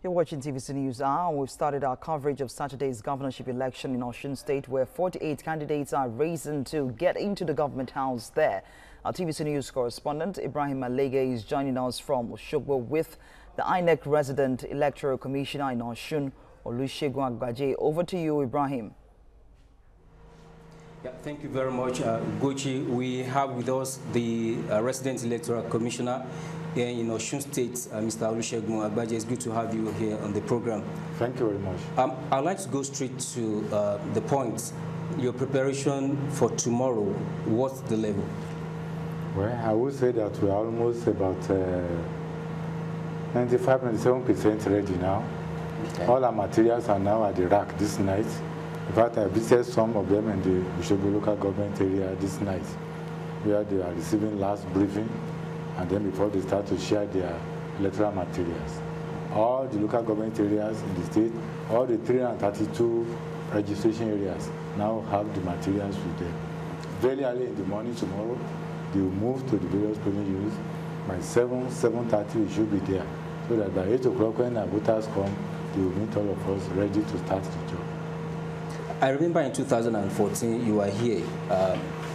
You're watching TVC News Hour. We've started our coverage of Saturday's governorship election in Osun State, where 48 candidates are racing to get into the government house there. Our TVC News correspondent, Ibrahim Alege, is joining us from Osogbo with the INEC resident electoral commissioner in Osun, Olusegun Agbaje. Over to you, Ibrahim. Yeah, thank you very much, Gochi. We have with us the resident electoral commissioner here in Osun State, Mr. Olusegun Agbaje. It's good to have you here on the program. Thank you very much. I'd like to go straight to the point. Your preparation for tomorrow, what's the level? Well, I would say that we are almost about 95–97% ready now. Okay. All our materials are now at the rack this night. In fact, I visited some of them in the Osogbo local government area this night, where they are receiving last briefing, and then before they start to share their electoral materials. All the local government areas in the state, all the 332 registration areas now have the materials with them. Very early in the morning tomorrow, they will move to the various polling units. By 7:30 we should be there, so that by 8 o'clock when our voters come, they will meet all of us ready to start the job. I remember in 2014 you were here,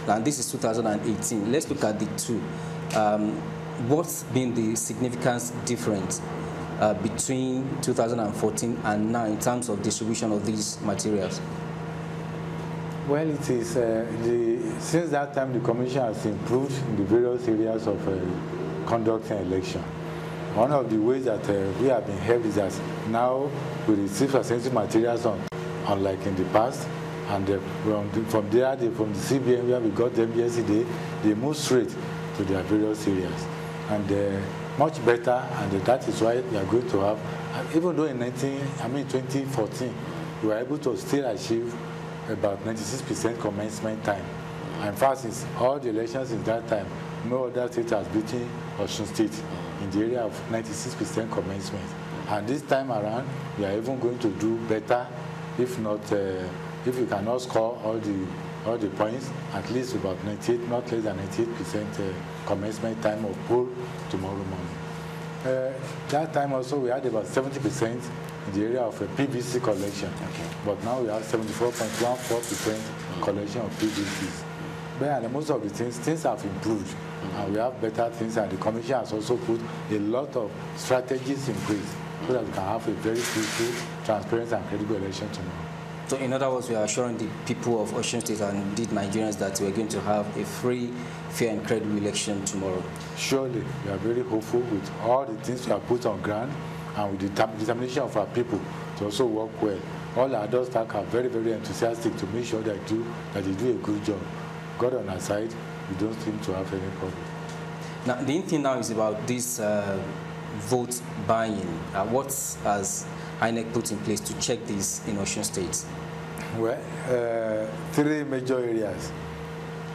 and this is 2018. Let's look at the two. What's been the significant difference between 2014 and now in terms of distribution of these materials? Well, it is since that time the Commission has improved in the various areas of conducting election. One of the ways that we have been helped is that now we receive sensitive materials unlike in the past, and from there, from the CBN where we got them yesterday, they move straight to their various areas, and much better. And that is why we are going to have, even though in 2014, we were able to still achieve about 96% commencement time. In fact, since all the elections in that time, no other state has beaten Osun State in the area of 96% commencement. And this time around, we are even going to do better. If not, if you cannot score all the points, at least about 98, not less than 98% commencement time of poll tomorrow morning. That time also we had about 70% in the area of PVC collection, okay. But now we have 74.14% collection of PVCs. But most of the things have improved, and we have better things, and the Commission has also put a lot of strategies in place so that we can have a very peaceful, transparent, and credible election tomorrow. So in other words, we are assuring the people of Osun State and indeed Nigerians that we are going to have a free, fair, and credible election tomorrow. Surely, we are very hopeful with all the things we have put on ground and with the determination of our people to also work well. All our adult staff are very, very enthusiastic to make sure that they do a good job. God on our side, we don't seem to have any problem. Now, the main thing now is about this vote buying. What has INEC put in place to check this in Osun State? Well, 3 major areas.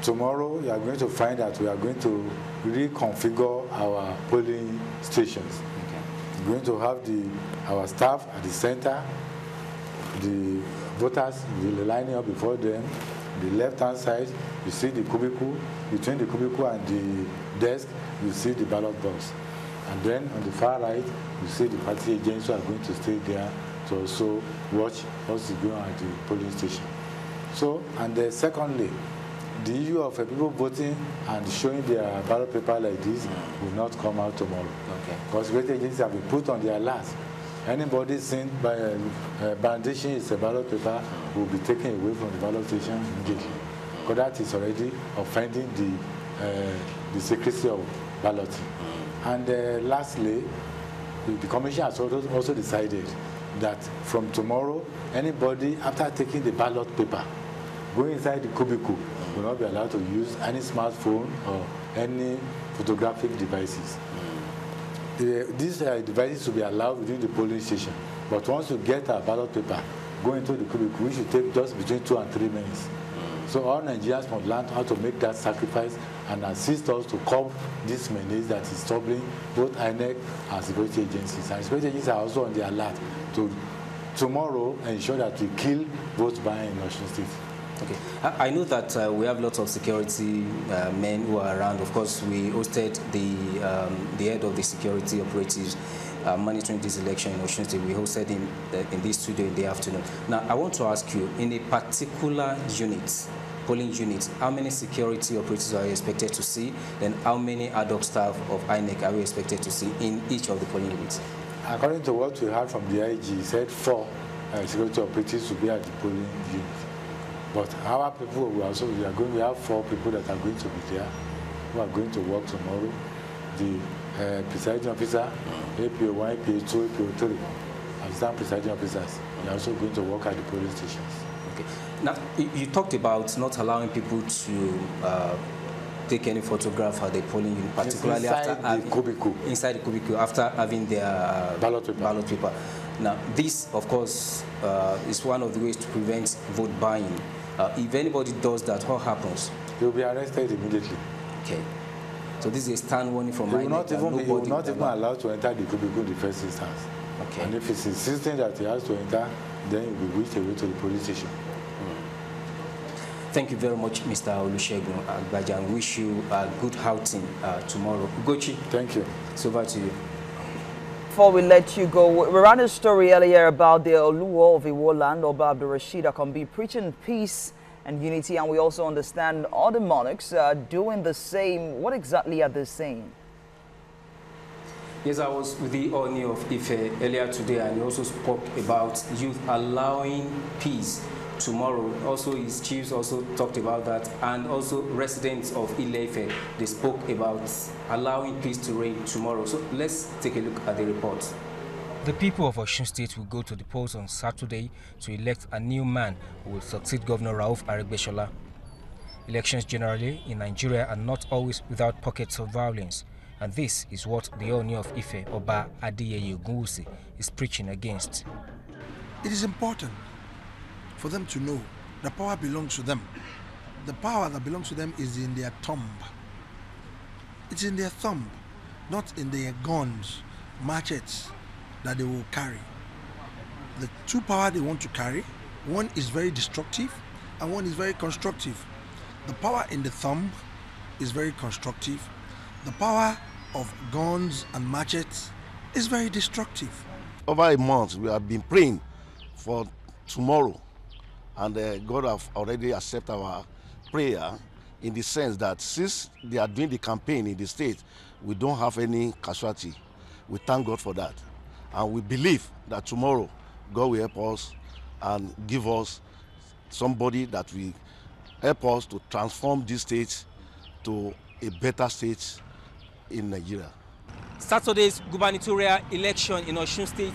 Tomorrow, you are going to find that we are going to reconfigure our polling stations. Okay. We're going to have our staff at the center, the voters will be lining up before them. The left-hand side, you see the cubicle. Between the cubicle and the desk, you see the ballot box. And then on the far right, you see the party agents who are going to stay there to also watch what's going on at the polling station. So, and then secondly, the issue of people voting and showing their ballot paper like this will not come out tomorrow. Okay. Because security agencies have been put on their alert. Anybody seen by brandishing a ballot paper will be taken away from the ballot station immediately. Because that is already offending the secrecy of balloting. And lastly, the Commission has also decided that from tomorrow, anybody after taking the ballot paper, going inside the cubicle will not be allowed to use any smartphone or any photographic devices. These devices will be allowed within the polling station. But once you get a ballot paper, go into the cubicle, we should take just between 2 and 3 minutes. So all Nigerians must learn how to make that sacrifice and assist us to curb this menace that is troubling both INEC and security agencies. And security agencies are also on the alert to tomorrow ensure that we kill vote buying in Osun State. Okay. I know that we have lots of security men who are around. Of course, we hosted the head of the security operatives monitoring this election in Osun State. We hosted him in this studio in the afternoon. Now, I want to ask you, in a particular unit, polling unit, how many security operatives are you expected to see? Then how many ad hoc staff of INEC are we expected to see in each of the polling units? According to what we heard from the IG, he said 4 security operatives will be at the polling unit. But our people we have 4 people that are going to be there, who are going to work tomorrow. The presiding officer, APO1, APO2, APO3, assistant presiding officers, they are also going to work at the polling stations. Okay. Now, you talked about not allowing people to take any photograph at the polling unit, particularly inside the cubicle, after having their ballot paper. Now, this, of course, is one of the ways to prevent vote buying. If anybody does that, what happens? He will be arrested immediately. Okay. So this is a stand warning from INEC. He will not even allowed to enter the cubicle in the first instance. Okay. And if he's insisting that he has to enter, then he will be whisked away to the police station. Thank you very much, Mr. Olusegun Agbaja, and wish you a good outing tomorrow. Ugochi. Thank you. It's over to you. Before we let you go, we ran a story earlier about the Oluwo of Iwo land, Oba Abdulrasheed Akanbi, preaching peace and unity, and we also understand other monarchs are doing the same. What exactly are they saying? Yes, I was with the Oni of Ife earlier today, and he also spoke about youth allowing peace tomorrow. Also, his chiefs also talked about that, and also residents of Ile-Ife, they spoke about allowing peace to reign tomorrow. So let's take a look at the report. The people of Osun State will go to the polls on Saturday to elect a new man who will succeed Governor Rauf Aregbesola. Elections generally in Nigeria are not always without pockets of violence, and this is what the Oni of Ife, Oba Adeyeye Ogunwusi, is preaching against. It is important for them to know the power belongs to them. The power that belongs to them is in their thumb. It's in their thumb, not in their guns, machetes that they will carry. The two powers they want to carry, one is very destructive and one is very constructive. The power in the thumb is very constructive. The power of guns and machetes is very destructive. Over a month, we have been praying for tomorrow, and God have already accepted our prayer in the sense that since they are doing the campaign in the state, we don't have any casualty. We thank God for that. And we believe that tomorrow, God will help us and give us somebody that will help us to transform this state to a better state in Nigeria. Saturday's gubernatorial election in Osun State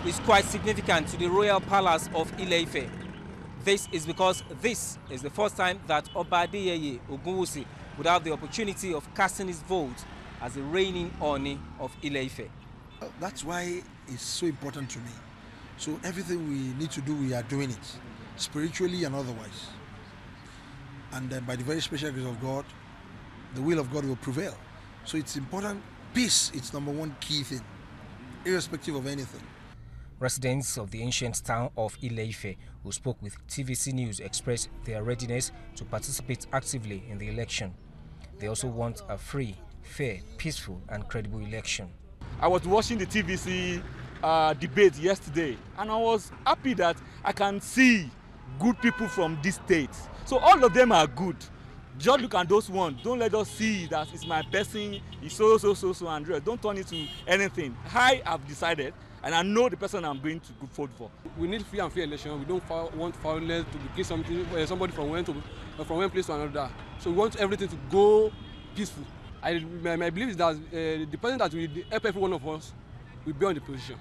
is quite significant to the royal palace of Ile-Ife. This is because this is the first time that Oba Adeyeye Ogunwusi would have the opportunity of casting his vote as the reigning Oni of Ile-Ife. That's why it's so important to me. So everything we need to do, we are doing it, spiritually and otherwise. And by the very special grace of God, the will of God will prevail. So it's important. Peace, it's number one key thing, irrespective of anything. Residents of the ancient town of Ile-Ife who spoke with TVC News expressed their readiness to participate actively in the election. They also want a free, fair, peaceful and credible election. I was watching the TVC debate yesterday, and I was happy that I can see good people from this state. So all of them are good. Just look at those ones. Don't let us see that it's my person, it's so, and don't turn it to anything. I have decided, and I know the person I'm going to vote for. We need free and fair election. We don't want violence to get somebody from one place to another. So we want everything to go peaceful. My belief is that the person that will help every one of us will be on the position.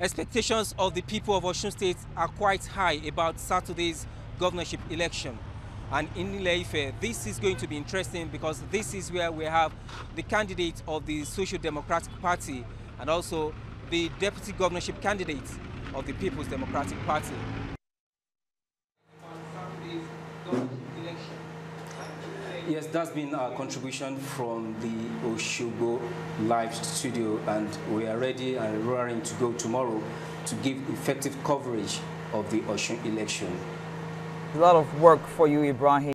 Expectations of the people of Osun State are quite high about Saturday's governorship election. And in Ile-Ife, this is going to be interesting because this is where we have the candidate of the Social Democratic Party and also the deputy governorship candidate of the People's Democratic Party. Yes, that's been our contribution from the Osogbo live studio, and we are ready and raring to go tomorrow to give effective coverage of the Osun election. A lot of work for you, Ibrahim.